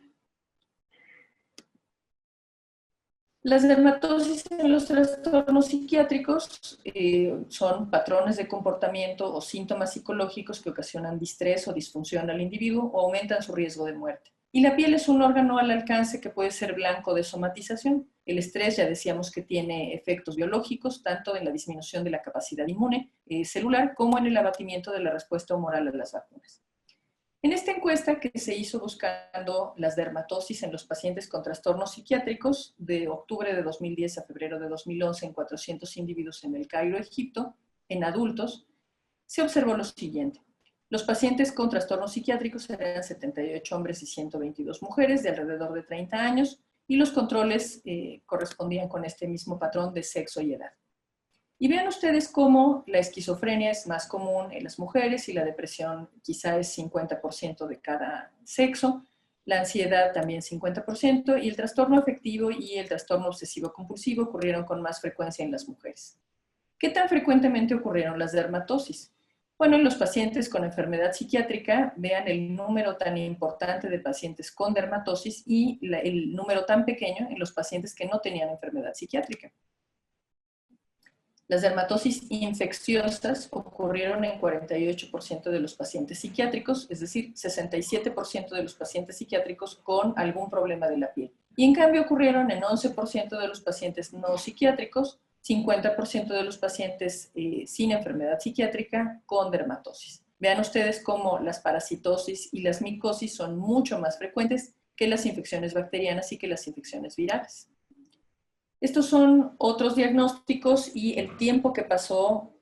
Las dermatosis en los trastornos psiquiátricos son patrones de comportamiento o síntomas psicológicos que ocasionan distrés o disfunción al individuo o aumentan su riesgo de muerte. Y la piel es un órgano al alcance que puede ser blanco de somatización. El estrés, ya decíamos que tiene efectos biológicos, tanto en la disminución de la capacidad inmune celular como en el abatimiento de la respuesta humoral a las vacunas. En esta encuesta que se hizo buscando las dermatosis en los pacientes con trastornos psiquiátricos de octubre de 2010 a febrero de 2011 en 400 individuos en el Cairo, Egipto, en adultos, se observó lo siguiente. Los pacientes con trastornos psiquiátricos eran 78 hombres y 122 mujeres de alrededor de 30 años y los controles correspondían con este mismo patrón de sexo y edad. Y vean ustedes cómo la esquizofrenia es más común en las mujeres y la depresión quizá es 50% de cada sexo. La ansiedad también 50%, y el trastorno afectivo y el trastorno obsesivo-compulsivo ocurrieron con más frecuencia en las mujeres. ¿Qué tan frecuentemente ocurrieron las dermatosis? Bueno, en los pacientes con enfermedad psiquiátrica, vean el número tan importante de pacientes con dermatosis y el número tan pequeño en los pacientes que no tenían enfermedad psiquiátrica. Las dermatosis infecciosas ocurrieron en 48% de los pacientes psiquiátricos, es decir, 67% de los pacientes psiquiátricos con algún problema de la piel. Y en cambio ocurrieron en 11% de los pacientes no psiquiátricos, 50% de los pacientes sin enfermedad psiquiátrica con dermatosis. Vean ustedes cómo las parasitosis y las micosis son mucho más frecuentes que las infecciones bacterianas y que las infecciones virales. Estos son otros diagnósticos y el tiempo que pasó,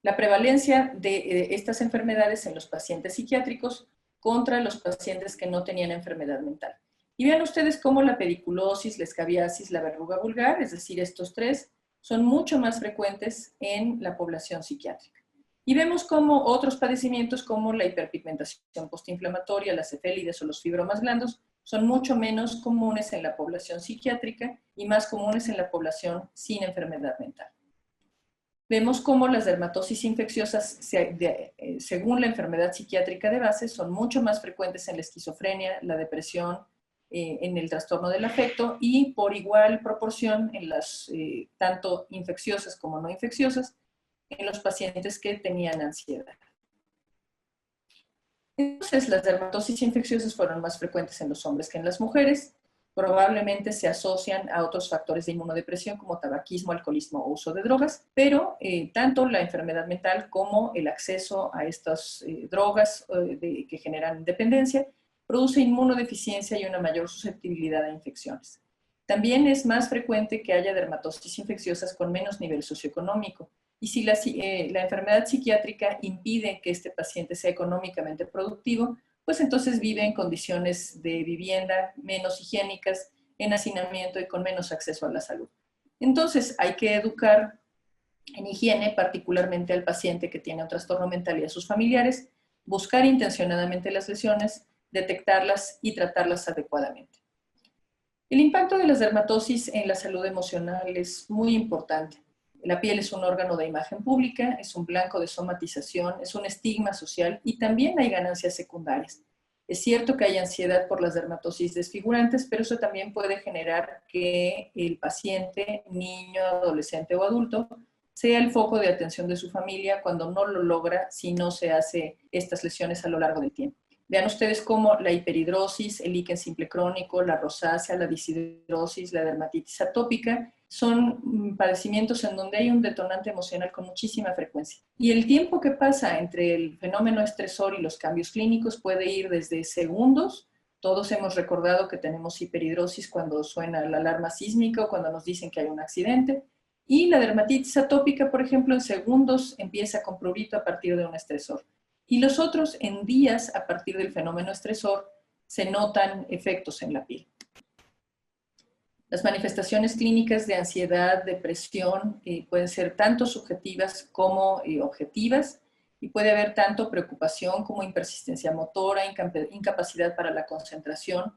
la prevalencia de estas enfermedades en los pacientes psiquiátricos contra los pacientes que no tenían enfermedad mental. Y vean ustedes cómo la pediculosis, la escabiasis, la verruga vulgar, es decir, estos tres, son mucho más frecuentes en la población psiquiátrica. Y vemos cómo otros padecimientos como la hiperpigmentación postinflamatoria, las cefélides o los fibromas blandos son mucho menos comunes en la población psiquiátrica y más comunes en la población sin enfermedad mental. Vemos cómo las dermatosis infecciosas, según la enfermedad psiquiátrica de base, son mucho más frecuentes en la esquizofrenia, la depresión, en el trastorno del afecto y por igual proporción en las tanto infecciosas como no infecciosas en los pacientes que tenían ansiedad. Entonces, las dermatosis infecciosas fueron más frecuentes en los hombres que en las mujeres. Probablemente se asocian a otros factores de inmunodepresión como tabaquismo, alcoholismo o uso de drogas, pero tanto la enfermedad mental como el acceso a estas drogas que generan dependencia produce inmunodeficiencia y una mayor susceptibilidad a infecciones. También es más frecuente que haya dermatosis infecciosas con menos nivel socioeconómico. Y si la enfermedad psiquiátrica impide que este paciente sea económicamente productivo, pues entonces vive en condiciones de vivienda menos higiénicas, en hacinamiento y con menos acceso a la salud. Entonces hay que educar en higiene, particularmente al paciente que tiene un trastorno mental y a sus familiares, buscar intencionadamente las lesiones, detectarlas y tratarlas adecuadamente. El impacto de las dermatosis en la salud emocional es muy importante. La piel es un órgano de imagen pública, es un blanco de somatización, es un estigma social y también hay ganancias secundarias. Es cierto que hay ansiedad por las dermatosis desfigurantes, pero eso también puede generar que el paciente, niño, adolescente o adulto, sea el foco de atención de su familia cuando no lo logra si no se hace estas lesiones a lo largo del tiempo. Vean ustedes cómo la hiperhidrosis, el líquen simple crónico, la rosácea, la deshidrosis, la dermatitis atópica, son padecimientos en donde hay un detonante emocional con muchísima frecuencia. Y el tiempo que pasa entre el fenómeno estresor y los cambios clínicos puede ir desde segundos. Todos hemos recordado que tenemos hiperhidrosis cuando suena la alarma sísmica o cuando nos dicen que hay un accidente. Y la dermatitis atópica, por ejemplo, en segundos empieza con prurito a partir de un estresor. Y los otros en días a partir del fenómeno estresor se notan efectos en la piel. Las manifestaciones clínicas de ansiedad, depresión, pueden ser tanto subjetivas como objetivas y puede haber tanto preocupación como impersistencia motora, incapacidad para la concentración,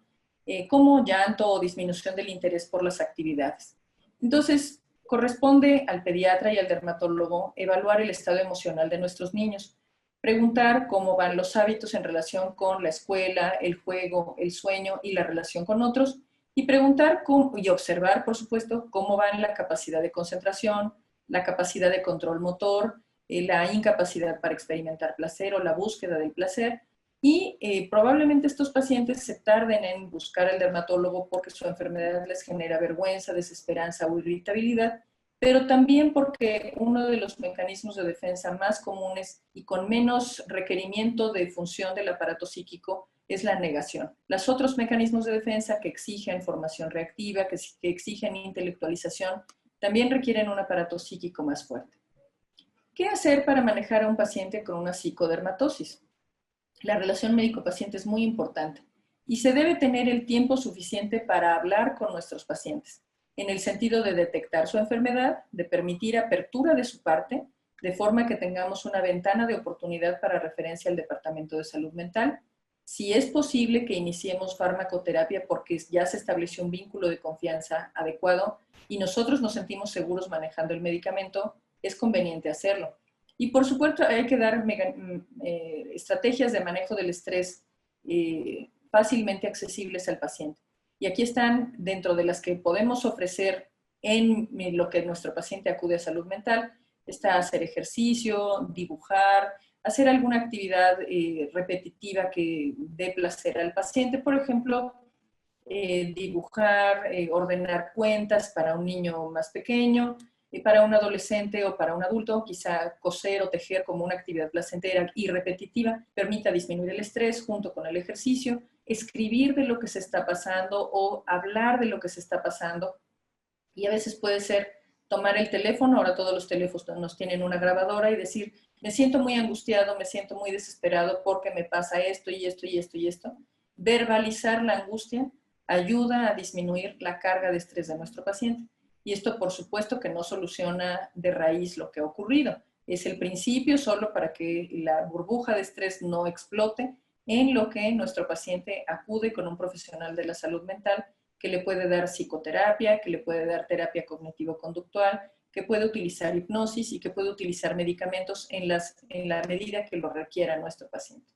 como llanto o disminución del interés por las actividades. Entonces, corresponde al pediatra y al dermatólogo evaluar el estado emocional de nuestros niños, preguntar cómo van los hábitos en relación con la escuela, el juego, el sueño y la relación con otros, y preguntar y observar, por supuesto, cómo van la capacidad de concentración, la capacidad de control motor, la incapacidad para experimentar placer o la búsqueda del placer. Y probablemente estos pacientes se tarden en buscar al dermatólogo porque su enfermedad les genera vergüenza, desesperanza o irritabilidad, pero también porque uno de los mecanismos de defensa más comunes y con menos requerimiento de función del aparato psíquico es la negación. Los otros mecanismos de defensa que exigen formación reactiva, que exigen intelectualización, también requieren un aparato psíquico más fuerte. ¿Qué hacer para manejar a un paciente con una psicodermatosis? La relación médico-paciente es muy importante y se debe tener el tiempo suficiente para hablar con nuestros pacientes, en el sentido de detectar su enfermedad, de permitir apertura de su parte, de forma que tengamos una ventana de oportunidad para referencia al Departamento de Salud Mental, Si es posible que iniciemos farmacoterapia porque ya se estableció un vínculo de confianza adecuado y nosotros nos sentimos seguros manejando el medicamento, es conveniente hacerlo. Y por supuesto hay que dar estrategias de manejo del estrés fácilmente accesibles al paciente. Y aquí están dentro de las que podemos ofrecer en lo que nuestro paciente acude a salud mental, está hacer ejercicio, dibujar, hacer alguna actividad repetitiva que dé placer al paciente, por ejemplo, dibujar, ordenar cuentas para un niño más pequeño, para un adolescente o para un adulto, quizá coser o tejer como una actividad placentera y repetitiva permita disminuir el estrés junto con el ejercicio, escribir de lo que se está pasando o hablar de lo que se está pasando. Y a veces puede ser tomar el teléfono, ahora todos los teléfonos tienen una grabadora y decir, me siento muy angustiado, me siento muy desesperado porque me pasa esto y esto y esto y esto. Verbalizar la angustia ayuda a disminuir la carga de estrés de nuestro paciente. Y esto, por supuesto, que no soluciona de raíz lo que ha ocurrido. Es el principio solo para que la burbuja de estrés no explote, en lo que nuestro paciente acude con un profesional de la salud mental que le puede dar psicoterapia, que le puede dar terapia cognitivo-conductual, que puede utilizar hipnosis y que puede utilizar medicamentos en la medida que lo requiera nuestro paciente.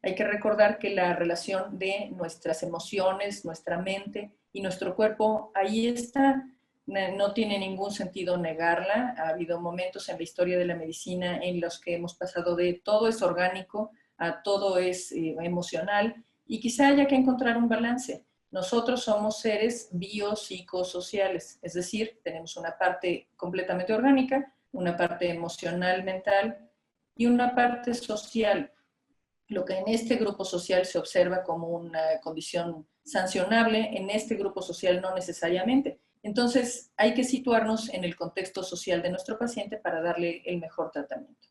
Hay que recordar que la relación de nuestras emociones, nuestra mente y nuestro cuerpo, ahí está, no tiene ningún sentido negarla. Ha habido momentos en la historia de la medicina en los que hemos pasado de todo es orgánico a todo es emocional y quizá haya que encontrar un balance. Nosotros somos seres biopsicosociales, es decir, tenemos una parte completamente orgánica, una parte emocional, mental y una parte social. Lo que en este grupo social se observa como una condición sancionable, en este grupo social no necesariamente. Entonces, hay que situarnos en el contexto social de nuestro paciente para darle el mejor tratamiento.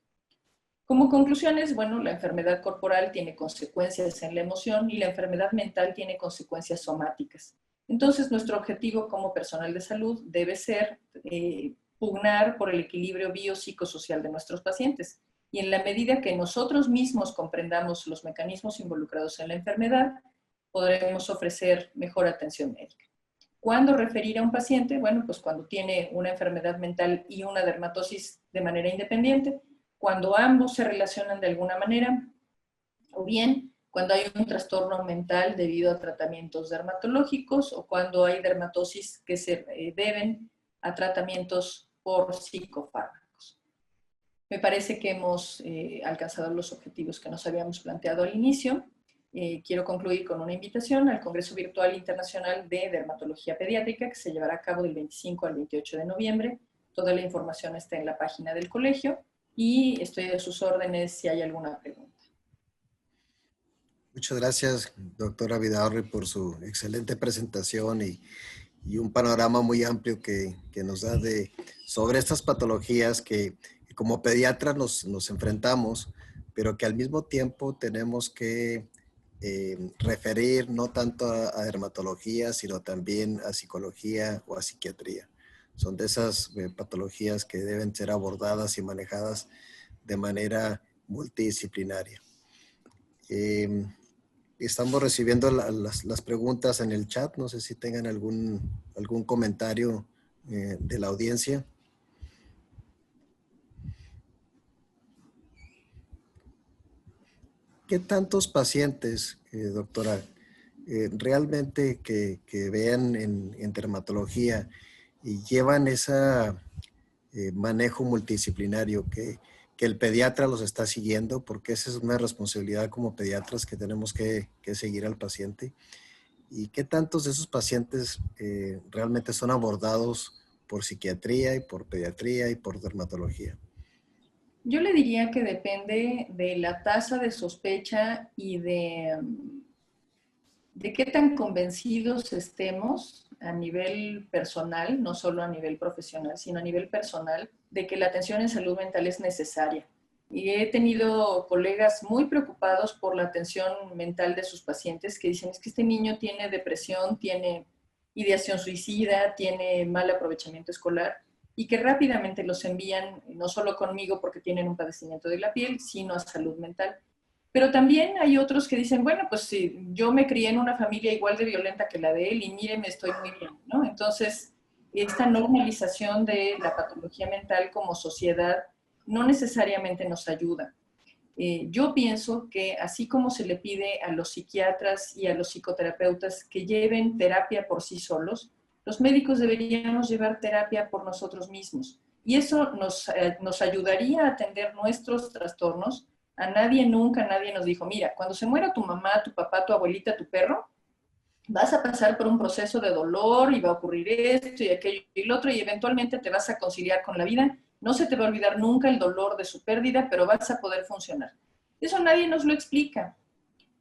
Como conclusiones, bueno, la enfermedad corporal tiene consecuencias en la emoción y la enfermedad mental tiene consecuencias somáticas. Entonces, nuestro objetivo como personal de salud debe ser pugnar por el equilibrio biopsicosocial de nuestros pacientes. Y en la medida que nosotros mismos comprendamos los mecanismos involucrados en la enfermedad, podremos ofrecer mejor atención médica. ¿Cuándo referir a un paciente? Bueno, pues cuando tiene una enfermedad mental y una dermatosis de manera independiente, cuando ambos se relacionan de alguna manera, o bien cuando hay un trastorno mental debido a tratamientos dermatológicos o cuando hay dermatosis que se deben a tratamientos por psicofármacos. Me parece que hemos alcanzado los objetivos que nos habíamos planteado al inicio. Quiero concluir con una invitación al Congreso Virtual Internacional de Dermatología Pediátrica que se llevará a cabo del 25 al 28 de noviembre. Toda la información está en la página del colegio y estoy a sus órdenes si hay alguna pregunta. Muchas gracias, doctora Vidaurri, por su excelente presentación y un panorama muy amplio que nos da sobre estas patologías que como pediatras nos enfrentamos, pero que al mismo tiempo tenemos que referir no tanto a dermatología, sino también a psicología o a psiquiatría. Son de esas patologías que deben ser abordadas y manejadas de manera multidisciplinaria. Estamos recibiendo las preguntas en el chat. No sé si tengan algún comentario de la audiencia. ¿Qué tantos pacientes, doctora, realmente que vean en dermatología y llevan ese manejo multidisciplinario que el pediatra los está siguiendo? Porque esa es una responsabilidad como pediatras que tenemos que seguir al paciente. ¿Y qué tantos de esos pacientes realmente son abordados por psiquiatría y por pediatría y por dermatología? Yo le diría que depende de la tasa de sospecha y de qué tan convencidos estemos a nivel personal, no solo a nivel profesional, sino a nivel personal, de que la atención en salud mental es necesaria. Y he tenido colegas muy preocupados por la atención mental de sus pacientes que dicen, es que este niño tiene depresión, tiene ideación suicida, tiene mal aprovechamiento escolar, y que rápidamente los envían no solo conmigo porque tienen un padecimiento de la piel, sino a salud mental. Pero también hay otros que dicen, bueno, pues sí, yo me crié en una familia igual de violenta que la de él y mire, me estoy muy bien, ¿no? Entonces, esta normalización de la patología mental como sociedad no necesariamente nos ayuda. Yo pienso que así como se le pide a los psiquiatras y a los psicoterapeutas que lleven terapia por sí solos, los médicos deberíamos llevar terapia por nosotros mismos. Y eso nos ayudaría a atender nuestros trastornos. A nadie nunca, nadie nos dijo, mira, cuando se muera tu mamá, tu papá, tu abuelita, tu perro, vas a pasar por un proceso de dolor y va a ocurrir esto y aquello y lo otro y eventualmente te vas a conciliar con la vida. No se te va a olvidar nunca el dolor de su pérdida, pero vas a poder funcionar. Eso nadie nos lo explica.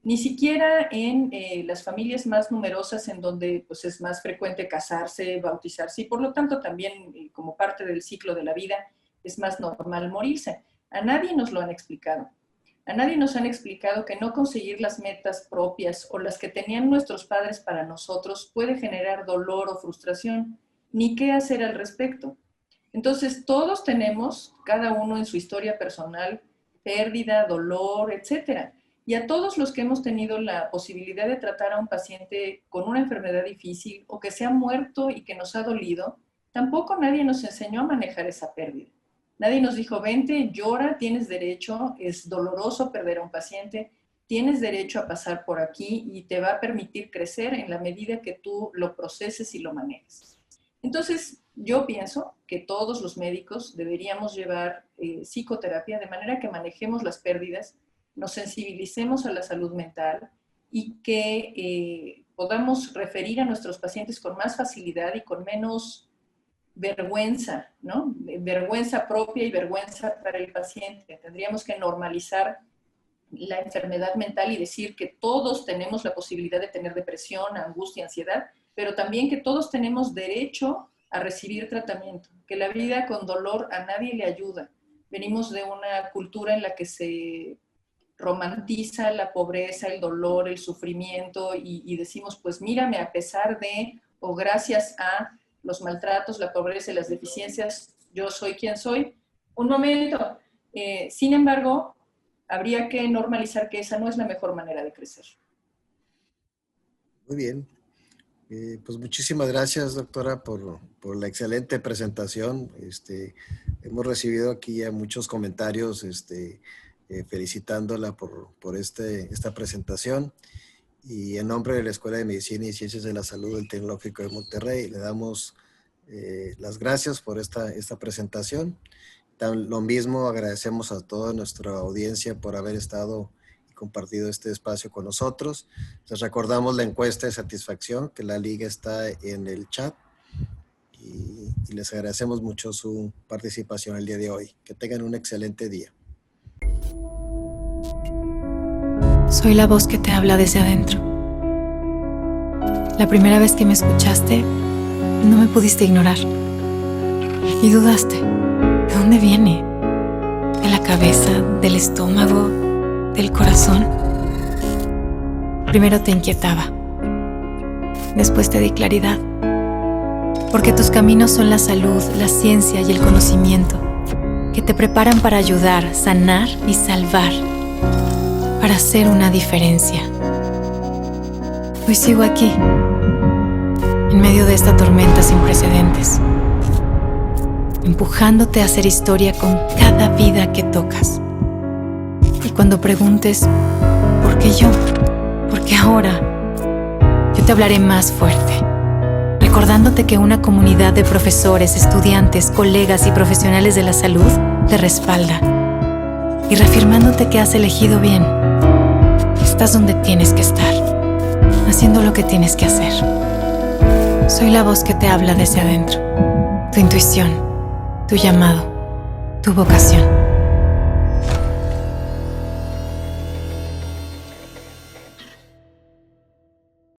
Ni siquiera en las familias más numerosas en donde pues, es más frecuente casarse, bautizarse y por lo tanto también como parte del ciclo de la vida es más normal morirse. A nadie nos lo han explicado. A nadie nos han explicado que no conseguir las metas propias o las que tenían nuestros padres para nosotros puede generar dolor o frustración, ni qué hacer al respecto. Entonces, todos tenemos, cada uno en su historia personal, pérdida, dolor, etcétera. Y a todos los que hemos tenido la posibilidad de tratar a un paciente con una enfermedad difícil o que se ha muerto y que nos ha dolido, tampoco nadie nos enseñó a manejar esa pérdida. Nadie nos dijo, vente, llora, tienes derecho, es doloroso perder a un paciente, tienes derecho a pasar por aquí y te va a permitir crecer en la medida que tú lo proceses y lo manejes. Entonces, yo pienso que todos los médicos deberíamos llevar psicoterapia de manera que manejemos las pérdidas, nos sensibilicemos a la salud mental y que podamos referir a nuestros pacientes con más facilidad y con menos vergüenza, ¿no? Vergüenza propia y vergüenza para el paciente. Tendríamos que normalizar la enfermedad mental y decir que todos tenemos la posibilidad de tener depresión, angustia, ansiedad, pero también que todos tenemos derecho a recibir tratamiento, que la vida con dolor a nadie le ayuda. Venimos de una cultura en la que se romantiza la pobreza, el dolor, el sufrimiento y decimos, pues mírame, a pesar de o gracias a los maltratos, la pobreza y las deficiencias, yo soy quien soy. Un momento. Sin embargo, habría que normalizar que esa no es la mejor manera de crecer. Muy bien. Pues muchísimas gracias, doctora, por la excelente presentación. Hemos recibido aquí ya muchos comentarios felicitándola por esta presentación. Y en nombre de la Escuela de Medicina y Ciencias de la Salud del Tecnológico de Monterrey, le damos las gracias por esta presentación. Lo mismo agradecemos a toda nuestra audiencia por haber estado y compartido este espacio con nosotros. Les recordamos la encuesta de satisfacción, que la liga está en el chat. Y les agradecemos mucho su participación el día de hoy. Que tengan un excelente día. Soy la voz que te habla desde adentro. La primera vez que me escuchaste, no me pudiste ignorar. Y dudaste. ¿De dónde viene? ¿De la cabeza? ¿Del estómago? ¿Del corazón? Primero te inquietaba. Después te di claridad. Porque tus caminos son la salud, la ciencia y el conocimiento, que te preparan para ayudar, sanar y salvar, para hacer una diferencia. Hoy sigo aquí, en medio de esta tormenta sin precedentes, empujándote a hacer historia con cada vida que tocas. Y cuando preguntes, ¿por qué yo? ¿Por qué ahora? Yo te hablaré más fuerte, recordándote que una comunidad de profesores, estudiantes, colegas y profesionales de la salud te respalda y reafirmándote que has elegido bien. Estás donde tienes que estar, haciendo lo que tienes que hacer. Soy la voz que te habla desde adentro, tu intuición, tu llamado, tu vocación.